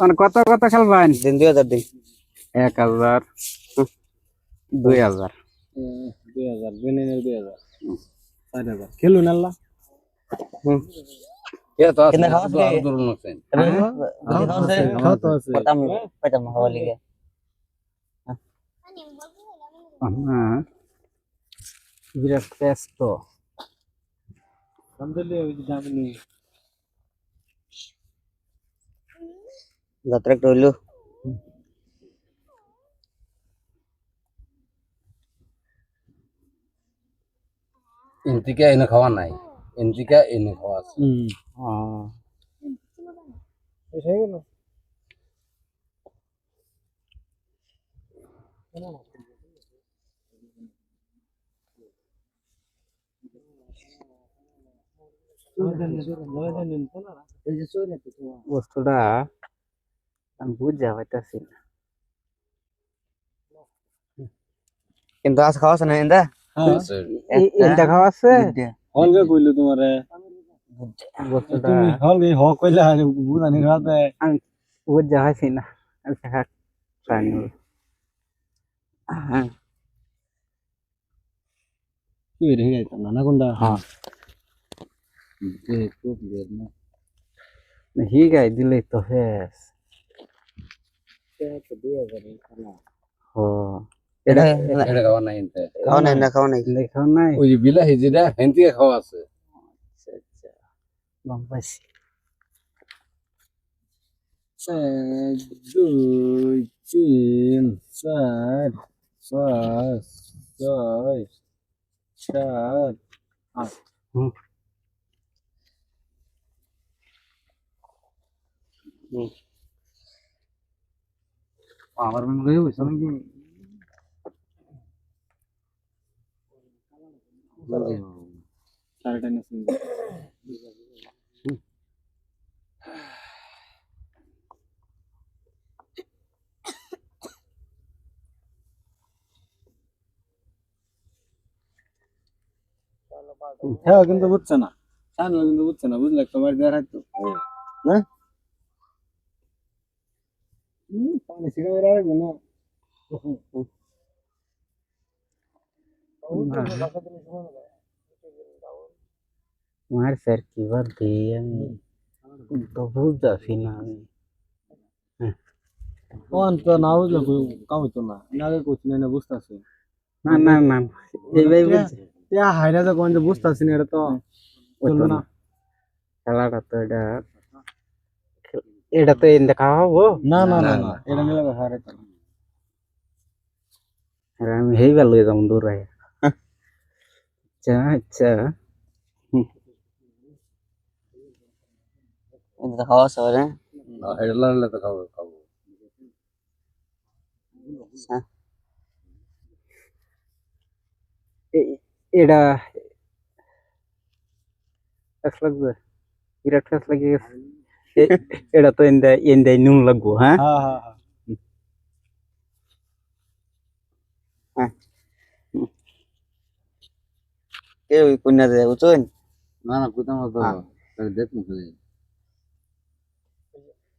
মানে কত কত খেলবেন? দিন 2000 দিন 1000 2000 2000 দিনের 2000 4000 খেলুন আল্লাহ কিনা খাওয়া আছে পড়তাম পাইতাম হওয়া লিগে বিরাট ব্যস্ত সমঝলি ওই জামিনি যাত্রা একটা হইলো ইন্তিকা এনে খাওয়া নাই ইন্তিকা এনে খাওয়া আছে এসে গেল বস্তুটা আমি বুঝা পাইতাছি না কিন্তু আজ খাওয়া আছে না ইন্দা এটা খাওয়া আছে হলগে কইলো তোমারে বস্তুটা তুমি হলগে হ কইলা বুঝানি রাতে আমি বুঝা পাইছি না প্রাণী কি রে যাইতাম না কোনটা হ্যাঁ হি গাই দিলে তো ফেস ও এটা খাওয়া নাই ইনতে খাওয়া নাই না খাওয়া নাই লেখা নাই ওই যে বিলাহি যেটা ইন্তিকা খাওয়া আছে আচ্ছা আচ্ছা বাম্পাসি 1 2 3 4 5 6 7 8 আমার মনে হয় বুঝছো নাকি সাড়ে টাইম আছে হ্যাঁ কিন্তু বুঝছে না সামনে কিন্তু বুঝছে না বুঝলে তোমার দেওয়ার হাত না পানি সিগারেট রাখবে না মার স্যার কি বাদ দিই আমি তো বুঝতেছি না আমি কোন তো না বুঝলে কাম হইতো না আগে কোচ না বুঝতেছে না না না এইভাবে বুঝছি হাইরা যে কোন যে বুঝতেছি না এটা তো চলবে না খেলাটা তো এটা তো এনে খাওয়া হবো না না না না এটা নিলে হারে তো আমি হেই ভালো যাবো দূর রায় আচ্ছা আচ্ছা এটা খাওয়া আছে রে এটা লাগলে তো খাবো খাবো এটা লাগবে বিরাট ফেস লাগে গেছে এটা তো এন্ডাই নুন লাগবো হ্যাঁ হ্যাঁ হ্যাঁ হ্যাঁ কে ওই কন্যা দে বুঝছেন না না কোথাও তো দেখুন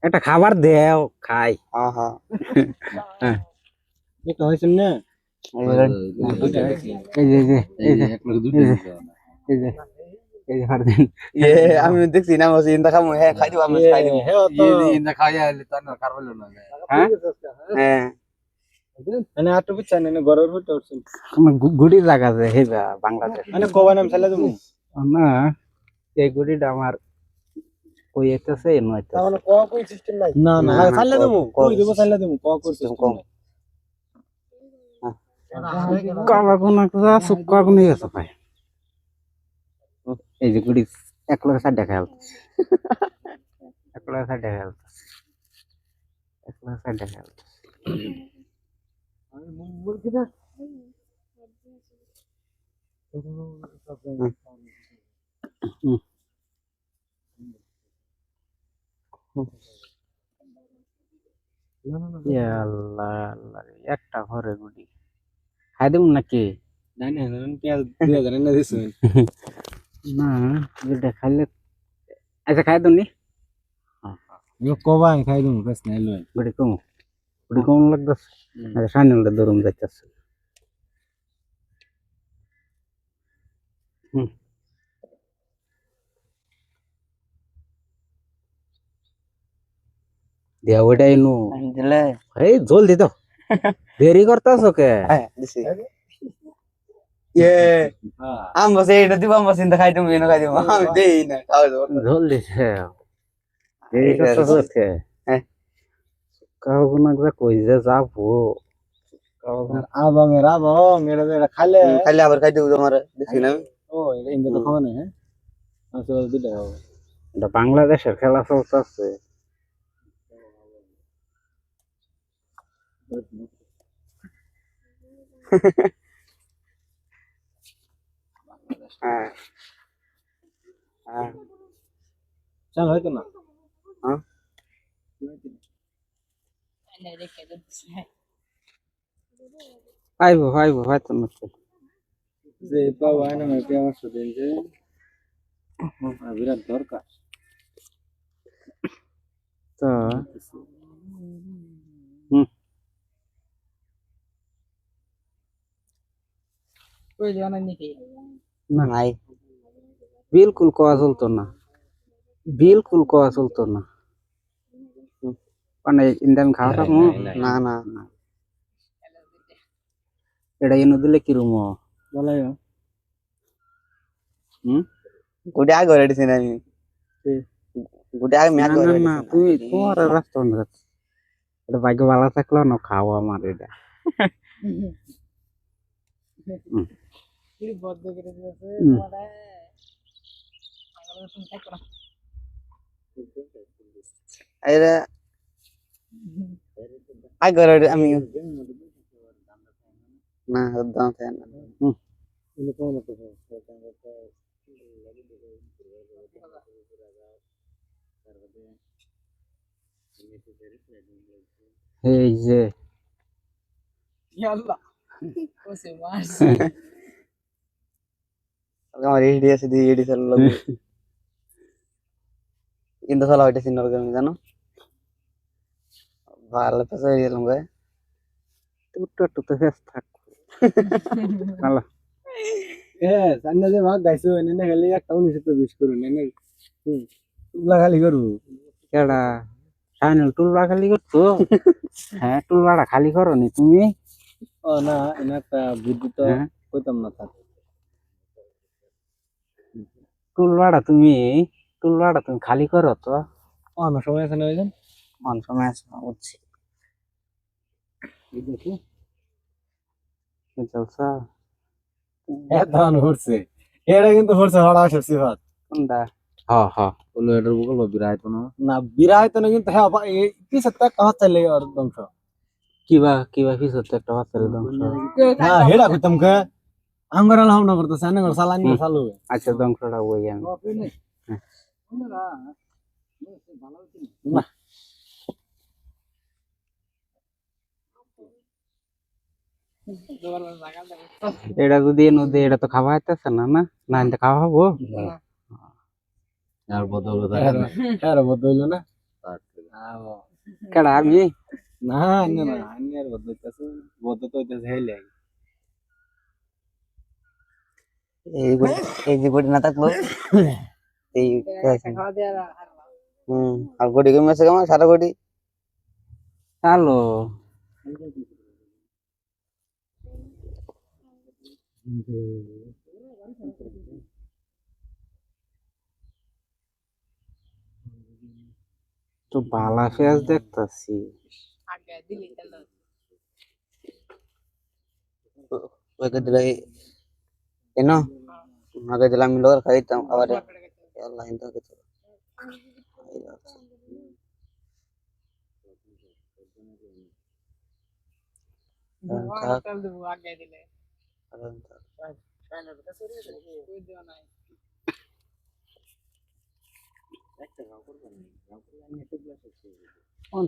একটা খাবার দেও খাই হ্যাঁ হ্যাঁ এটা হইছে না এই যে এক লোক দুটো এই যে হারদিন আমি দেখছি না বসে ইন্দা খামু হ্যাঁ খাই দিব আমি খাই দিব হ্যাঁ তো ইন্দা খাইয়া এলে তো না কারবাল না হ্যাঁ হ্যাঁ মানে আটু বিচ্ছা না গরর হইতে উঠছেন আমার গুড়ি জায়গা আছে হে বাংলাদেশ মানে কবা নাম ছেলে তুমি না এই গুড়িটা আমার কই এতেছে নয়তো মানে কোয়া কোই সিস্টেম নাই না না ছাড়লে দেবো কই দেবো ছাড়লে দেবো কোয়া কোই সিস্টেম কম কালা কোনা কোনা সুক্কা কোনি আছে ভাই এই যে গুড়ি এক লগে সাইডে খেল এক লগে সাইডে খেল এক লগে সাইডে খেল আমি মুরগি না আল্লাহ আল্লাহ একটা ঘরে গুড়ি খাই দেব নাকি না না পেঁয়াজ 2000 না দিছেন না এটা খাইলে আচ্ছা খাই দনি ইও কবা আমি খাই দিমু বেশ নাই লই গুড়ি কম লাগতেছে আচ্ছা সাইনেলটা ধরুন যাইতেছে দিয়া ওইটাই নু দিলে এই জলদি তো দেরি করতেছ কে হ্যাঁ দিছি ইয়ে আমরা সেইটা দিব আমরা চিন্তা খাই দিমু এনে খাই দিমু আমি দেই না খাওয়া দাওয়া জলদি দেরি করতেছ কে হ্যাঁ কাউ না কই যে যাবো আবং এটা তো খাইলে খাইলে আবার খাই দেবো তোমার দেখছি না আমি ও এটা ইন্দা তো খাওয়া নাই হ্যাঁ আসলে দুইটা খাবো এটা বাংলাদেশের খেলা চলতেছে হ্যাঁ হ্যাঁ চল হয়তো না হ্যাঁ আইবো হয়তো না যে পাওয়া না মেপে আমার সাথে যে বিরাট দরকার তো হুম না নাই বিলকুল কোয়া চলতো না মানে ইন্দাম খাওয়া থাকবো না না এটা এনে দিলে কিরম বলাই গোটে আগে করে দিছি না আমি গোটে আগে ম্যাচ করে না তুমি তোমার রাস্তা অন্য যাচ্ছে এটা ভাগ্য ভালো থাকলো না খাও আমার এটা আরে আগে করে আমি না দাম থাকে না এই যে আমার এডি আছে দি এডি চালু লাগবে কিন্তু চালা হইতে সিনার আমি জানো ভালো পেছে হয়ে গেলাম গায়ে একটু তো ফেস থাক ভালো সামনে যে ভাগ গাইছো এনে খালি একটা 1920 করুন এনে তুলা খালি করু কেডা ফাইনাল টুলবা খালি করছো হ্যাঁ টুলবাটা খালি করো নি তুমি ও না এনে একটা বুদ্ধি তো হ্যাঁ কইতাম না থাক টুলবাটা তুমি খালি করো তো অন্য সময় আছে না ওইজন অন সময় আছে বুঝছি এই দেখি কি চলছে ধান হচ্ছে এটা কিন্তু হচ্ছে হড়া আসে সিফাত কোনটা বলো এটার বকল বিরাট কোনো না বিরায় তো না কিন্তু হ্যাঁ কি সত্তা কাহা চাইলে আর দংশ কিবা পিছত একটা বাচ্চার ধ্বংস হ্যাঁ হেডা কইতাম কে আঙ্গরা লাউনা করতেছে না সালানি চালু আচ্ছা ধ্বংসটা বই আমি না এটা যদি নদী এটা তো খাওয়া হইতেছে না না না এটা খাওয়া হবো আর বদল এর বদল না কেডা আমি না না না আন্যার বদল তো হেলে এই যে গোটি না থাকলো এই আর গোটি কমে আছে কেমন সারা গোটি চালো তো বালা ফেস দেখতাছি ওকে দিলে এনো আগে দিলাম আমি লোক খাইতাম আবার আল্লাহ ইনতা কিছু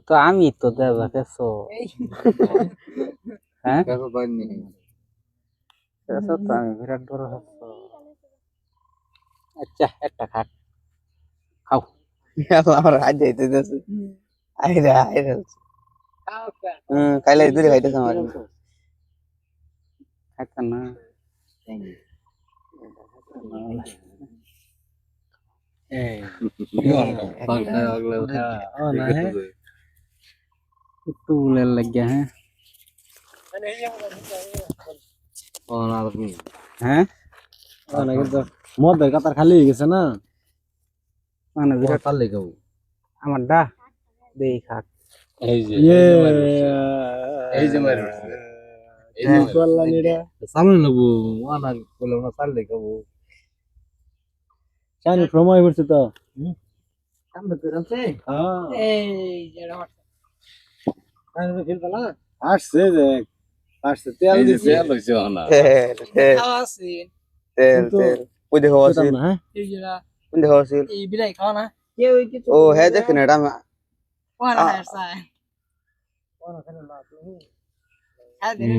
তো আমি তো দেবা কেসো হ্যাঁ দেখো পাইনি কেসো তো আমি বিরাট বড় হচ্ছ আচ্ছা একটা খাও আমার হাত যাইতেছে আইরা আইরা কাইলে দূরে খাইতেছে আমার খাইতো না একটু উলের লাগিয়া হ্যাঁ না কিন্তু মদের কাতার খালি হয়ে গেছে না মানে বিরাট পারলে কেউ আমার ডা দেই খাক এই যে ইয়ে এই যে মারি উঠছে এই কি করলাম এটা সামনে নেবো না বলে না পারলে কেউ জানি সময় করছে তো সামনে করে আছে আসছে দেখ আসছে তেল এই যে দিছে তেল হইছে না তেল তেল তেল কিন্তু তেল ওই দেখো খেতাম না, হ্যাঁ কোন দেখো আসিল ও হ্যাঁ দেখেন এটা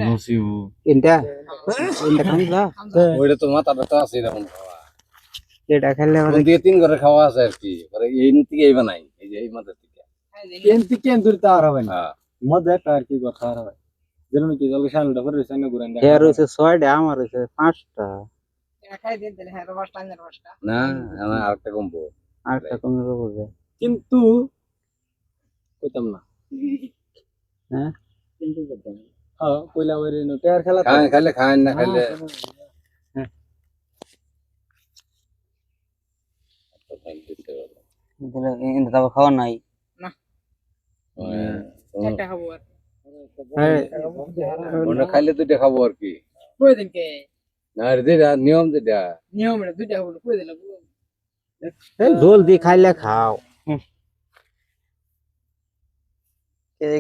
নসিব ইনটা ইনটা খামলা ওইটা তো মাথা ব্যথা আছে এরকম খাওয়া এটা খেলে কোন দিয়ে তিন ঘরে খাওয়া আছে আর কি পরে এই থেকে এই বানাই এই যে এই মাথা থেকে কেনতি কেন দূরতে আর হবে না হ্যাঁ মদ একটা আর কি কথা আর হবে যেন কি জল শালটা করে সামনে ঘুরেন হেয়ার হইছে 6টা আমার হইছে 5টা না আমার আরেকটা কমবো আরেকটা কমে যাবে কিন্তু কইতাম না হ্যাঁ কিন্তু কইতাম হ্যাঁ কইলা ওই নো টায়ার খেলা তো খায় খাইলে খায় না খাইলে কিন্তু তারপর খাওয়া নাই ওটা খাইলে দুইটা খাবো আর কি না রে যেটা নিয়ম যেটা জলদি খাইলে খাও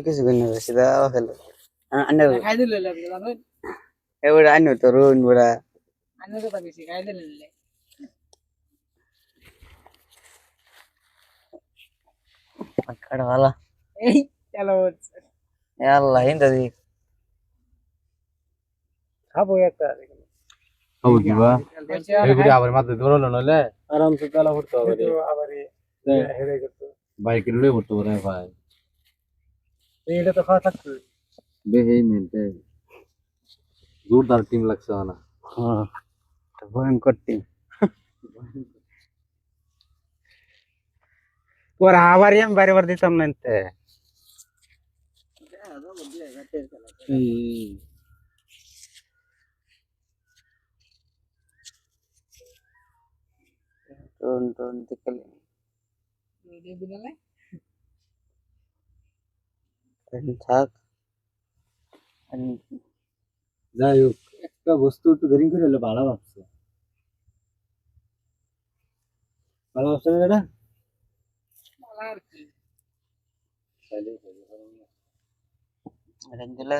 কিছু কিনে সেটা খেলো আনে এবার আনো তো রোন বড়া কাটা ভালো আল্লাহ হিন্দা দি খাবো একটা খাবো কি বা এইগুলি আবার মাথায় ধরলো নইলে আরামসে চালা করতে হবে আবার হেরে করতে বাইকের লয়ে পড়তে পারে ভাই এটা তো খাওয়া থাকতো বেহেই মিলতে জোরদার টিম লাগছে না হ্যাঁ ভয়ঙ্কর টিম ওরা আবার এম বারে বার দিতাম না এতে টোন টোন দিকলে থাক যাই হোক একটা বস্তু একটু দেরি করে এলে ভালো ভাবছে ভালো ভাবছে না এটা দিলে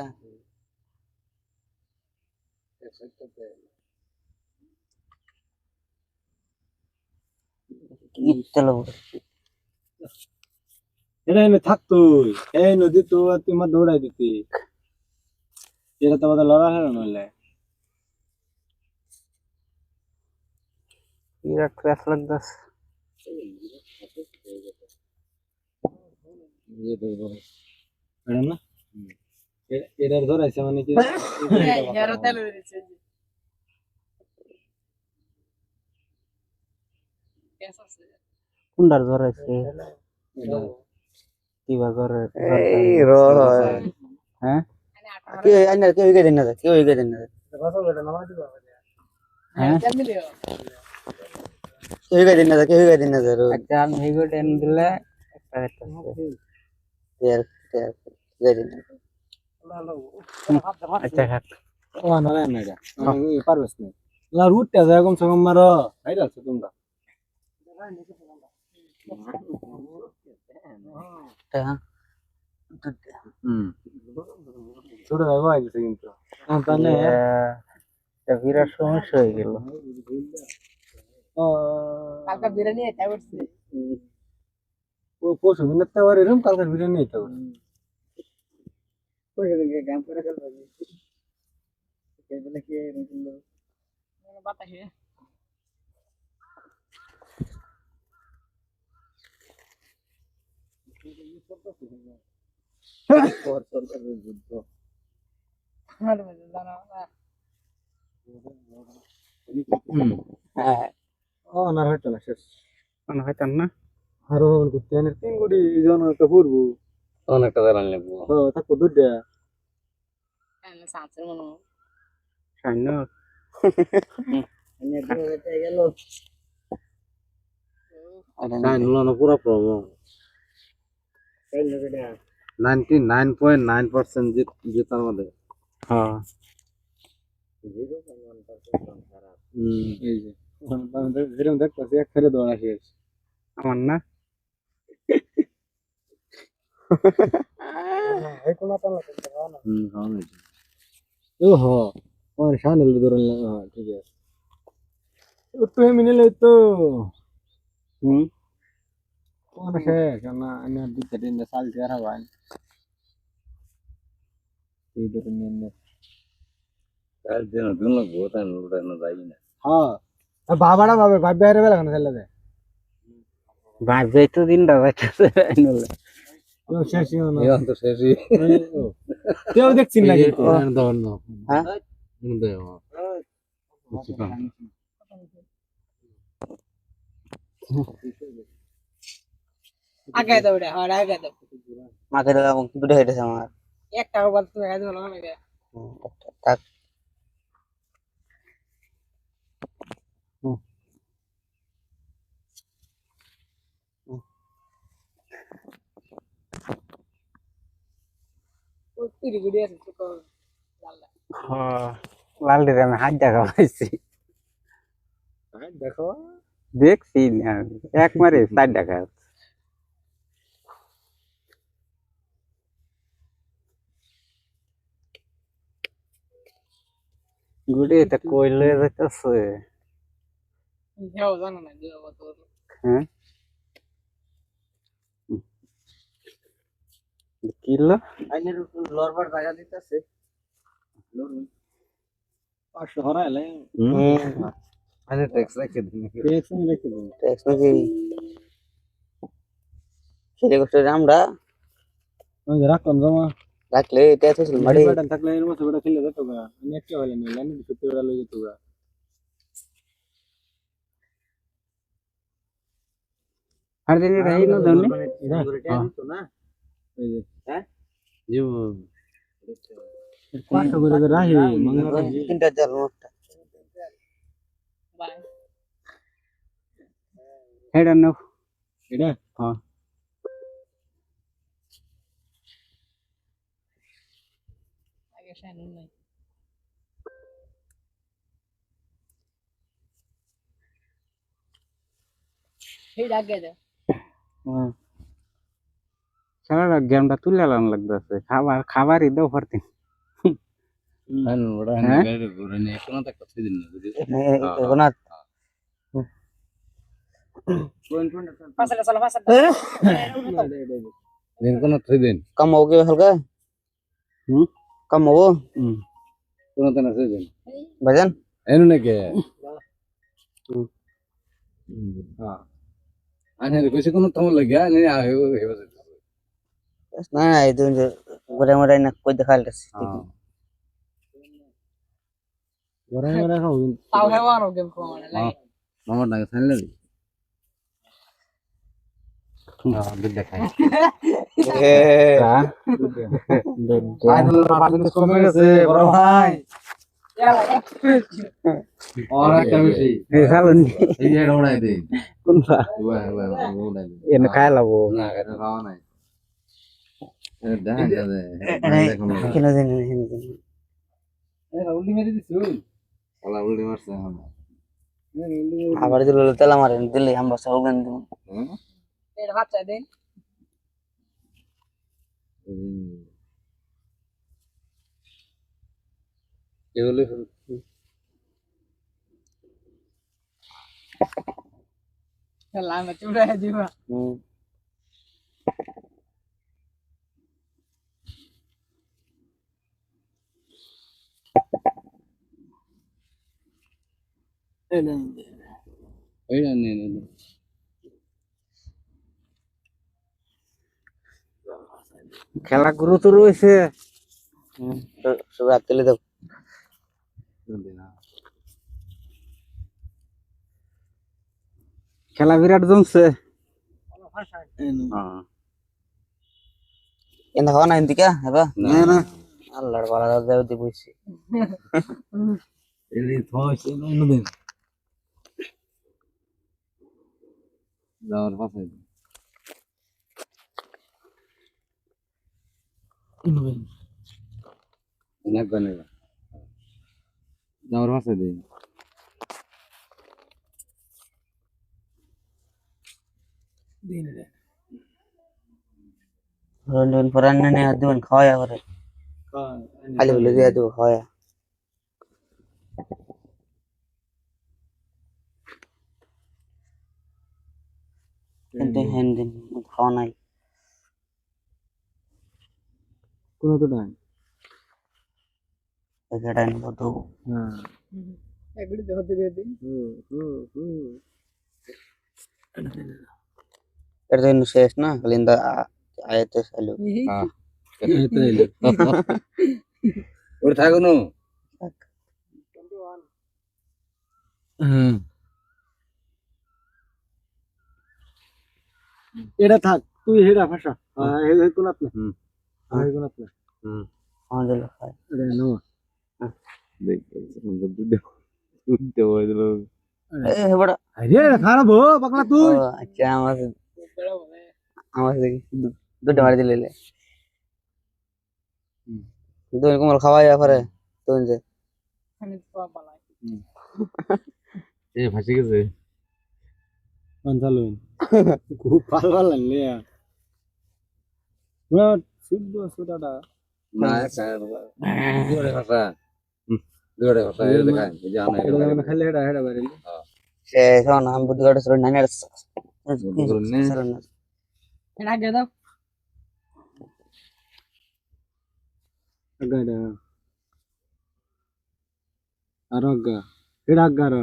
কি চলো এটা এনে থাকতো এই নদী তো তুই মা দৌড়াই দিতি এটা তো আমাদের লড়া হয় নইলে বিরাট ক্লাস লাগতাছে এটা না এটার ধরাইছে মানে কি কোনটার ধরাইছে কিবা ধরে এই রো হ্যাঁ কি আইনা কি হইগে দেন না কি হইগে দেন না হ্যাঁ কি হইগে দেন না কি হইগে দেন না রো একটা আমি এই গোটে এনে দিলে একটা একটা ইয়ার ইয়ার দেন আচ্ছা খাক ও না না এটা পারবেস না লা রুটটা যায় কম সে কম মারো আইরা আছে তোমরা ছোট ভাই ভাই গেছে কিন্তু তাহলে এটা বিরাট সমস্যা হয়ে গেল ও পরশু দিন একটা বার এরকম কালকে বিরিয়ানি নিতে হবে হ্যাঁ ও না হয়তো না শেষ মনে হইতাম না আরো করতে এনে 3 কোটি জন একটা পড়বো অনেকটা দাঁড়ান লাগবো থাকবো দুইটা সৈন্য পুরা প্রবলেম 99.9% জেতার মধ্যে হ্যাঁ এই যে যেরকম দেখতেছি এক ফেলে দৌড়া শেষ আমার না এই কোন পালা করতে না ও হ ওর শানেল ধরে হ্যাঁ ঠিক আছে একটু মিনিলে তো হুম কোন শেষ না আমি দিতে দিন সাল দিয়ে রাখবান এই ধরে নিয়ে কাল দিন দিন লাগবো তাই উড়ানো যাই না হ্যাঁ বাবাটা ভাবে ভাই বাইরে বেলা কেন ছেলে দে বাজে তো দিনটা যাইতেছে নলে শেষ না এই অন্ত শেষই কেউ দেখছিস না কিন্তু দাও না হ্যাঁ দেও আগে দাও রে আর আগে দাও মাকে দাদা দুটো হেঁটেছে আমার একটা বল তুমি আগে দাও না আগে থাক ও তিরি গুড়ি আছে তো লাল্লা হ্যাঁ লাল দিতে আমি হাত দেখা পাইছি দেখো দেখছি না এক মারে 4 টাকা গুড়ি এটা কইলে যাইতেছে যাও জানো না যাও কত হ্যাঁ কিলো আইনের লরবার জায়গা দিতেছে 500 হরাইলে আরে ট্যাক্স রেখে দিন ট্যাক্স আমি রেখে দেব ট্যাক্স নাকি সেটা করতে আমরা আমি রাখলাম জমা রাখলে ট্যাক্স হয়েছিল মারি বাটন থাকলে এর মধ্যে বড় খেলে যেত গা আমি একটা হইলে নিলাম আমি 70 টাকা লই যেত গা আর দিন রাই না দনে এই যে জিও 500 করে তো রাহি মঙ্গল রাহি তিনটা জাল একটা বাই হেডা নো এটা হ্যাঁ আগে শাইন নাই এই আগে দাও সারা গেমটা তুলে লান লাগতেছে খাবারই দাও ভর্তি আন ওড়া হ্যাঁ? গাড়ি ঘুরে নিয়ে কোনো তো কথা দিন না বুঝি এখন পাছলে চলো পাছলে দিন কোনো থই দিন कम हो गया हल्का হুম कम हो কোনো তো না থই দিন भजन এনু নাকি হ্যাঁ আনে কইছে কোনো তো লাগিয়া নে আহে হেবা बस ना इधर जो गोरे मोरे ना कोई दिखा ले ওরা ওরা খাও তাও হেওয়ারও গেম কোনে লাগে মামার নাকি ছানলে দি দুধ দেখাই আইদলের পার্সেন্টেজ কমে গেছে বড় ভাই और একটা বেশি এই সালন এই যে রোড়াই দে কোনটা রোড়াই দে এনে খাই লাবো না এটা খাওয়া নাই এটা দেখা যাবে দেখুন किलो दिन উল্টি মেরে দিছু ওলা উল্টি মারছে এখন আবার দিল তেলা মারে দিলে हम बस हो गन এটা বাচ্চা দেন এগুলো খেলা আমি চুড়ে দিবা এইটা নিয়ে নিল খেলা গুরু তো রয়েছে। সব হাত তুলে দাও। খেলা বিরাট জমছে। এনে খাওয়া না এদিকে হ্যাঁ না না আল্লাহর বালা দেব দি বইছি এলি থইছে নদিন যাওয়ার পাশে অনেক গানে যাওয়ার পাশে দেই দিন রে রন্ডন পরান নে দিন খাওয়া করে খালি বলে দিয়ে দেবো খাওয়া কিন্তু হ্যান দিন খাওয়া নাই কোন তো নাই এটা নিব তো হ্যাঁ এগুলি তো হতে দিয়ে দিন এটা তো ইನ್ನು শেষ না খালিন্দা আয়াতে চালু ওটা থাকো না এটা থাক তুই হেডা ভাষা হে কোনাত না হে কোনাত না আমাদের খায় এটা নো দেখ আমরা দুধ হয়ে দিল এ বড় আরে খারাপ হো পাগলা তুই আচ্ছা আমার দুটো মারি দিলে দুই কোমল খাওয়াই পরে তুই যে আমি তো পালাই এই ফাঁসি গেছে পাঞ্চালুন খুব ভালো লাগলে পুরা শুদ্ধ সুদাটা না দুয়ারে ভাষা দুয়ারে ভাষা এই দেখা এই যে আনা এটা মানে খালি হেডা হেডা বাইরে সে শোন আমি বুদ্ধি করে শুরু নানি এটা আগে দাও গাড়া আরগা হেডা গারা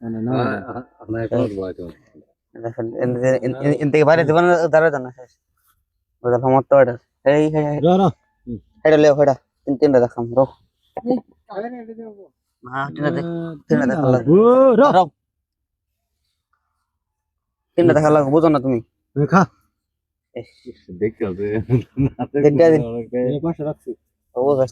ana na আনা এখন বলতো ఇంతకి భారీ దివన దరదన్న బదల మొత్తం ఎడ ఏయ్ ra ra హెడ లేవు హెడ తింటే దఖం రో আগে এটা দেবো నా తిన దఖల o ra রো তিন দখলা বুঝো না তুমি খা দেখতে হবে দেখতে দিন এই পাশে রাখছি ও গাছ